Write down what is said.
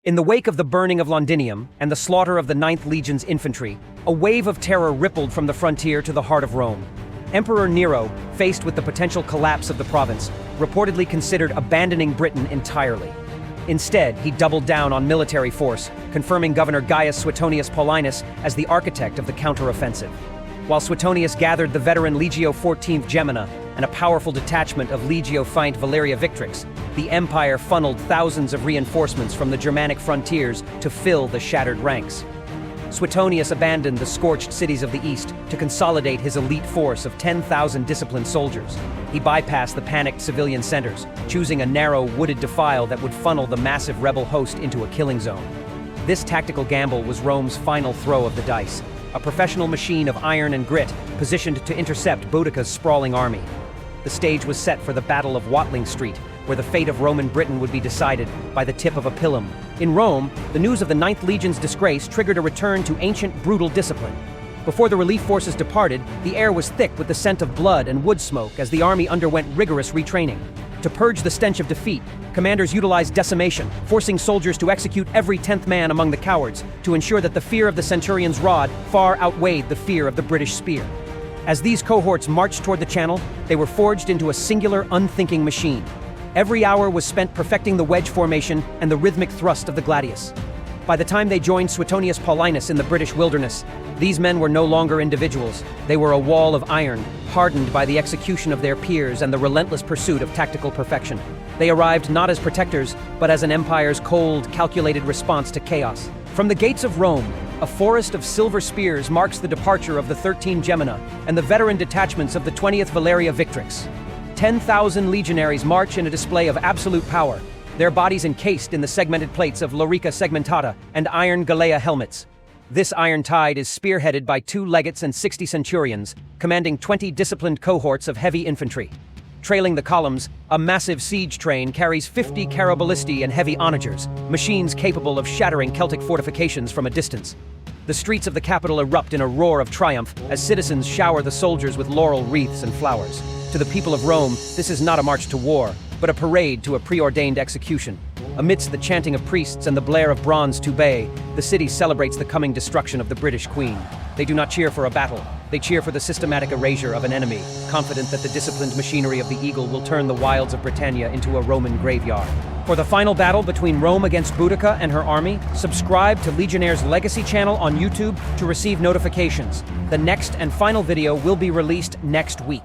In the wake of the burning of Londinium and the slaughter of the 9th Legion's infantry, a wave of terror rippled from the frontier to the heart of Rome. Emperor Nero, faced with the potential collapse of the province, reportedly considered abandoning Britain entirely. Instead, he doubled down on military force, confirming Governor Gaius Suetonius Paulinus as the architect of the counteroffensive. While Suetonius gathered the veteran Legio XIV Gemina and a powerful detachment of Legio Feint Valeria Victrix, the empire funneled thousands of reinforcements from the Germanic frontiers to fill the shattered ranks. Suetonius abandoned the scorched cities of the east to consolidate his elite force of 10,000 disciplined soldiers. He bypassed the panicked civilian centers, choosing a narrow, wooded defile that would funnel the massive rebel host into a killing zone. This tactical gamble was Rome's final throw of the dice, a professional machine of iron and grit positioned to intercept Boudica's sprawling army. The stage was set for the Battle of Watling Street, where the fate of Roman Britain would be decided by the tip of a pilum. In Rome, the news of the 9th Legion's disgrace triggered a return to ancient, brutal discipline. Before the relief forces departed, the air was thick with the scent of blood and wood smoke as the army underwent rigorous retraining. To purge the stench of defeat, commanders utilized decimation, forcing soldiers to execute every 10th man among the cowards to ensure that the fear of the centurion's rod far outweighed the fear of the British spear. As these cohorts marched toward the Channel, they were forged into a singular, unthinking machine. Every hour was spent perfecting the wedge formation and the rhythmic thrust of the gladius. By the time they joined Suetonius Paulinus in the British wilderness, these men were no longer individuals. They were a wall of iron, hardened by the execution of their peers and the relentless pursuit of tactical perfection. They arrived not as protectors, but as an empire's cold, calculated response to chaos. From the gates of Rome, a forest of silver spears marks the departure of the 13 Gemina and the veteran detachments of the 20th Valeria Victrix. 10,000 legionaries march in a display of absolute power, their bodies encased in the segmented plates of Lorica segmentata and iron Galea helmets. This iron tide is spearheaded by 2 legates and 60 centurions, commanding 20 disciplined cohorts of heavy infantry. Trailing the columns, a massive siege train carries 50 caraballisti and heavy onagers, machines capable of shattering Celtic fortifications from a distance. The streets of the capital erupt in a roar of triumph as citizens shower the soldiers with laurel wreaths and flowers. To the people of Rome, this is not a march to war, but a parade to a preordained execution. Amidst the chanting of priests and the blare of bronze toubé, the city celebrates the coming destruction of the British Queen. They do not cheer for a battle. They cheer for the systematic erasure of an enemy, confident that the disciplined machinery of the eagle will turn the wilds of Britannia into a Roman graveyard. For the final battle between Rome against Boudica and her army, subscribe to Legionnaire's Legacy channel on YouTube to receive notifications. The next and final video will be released next week.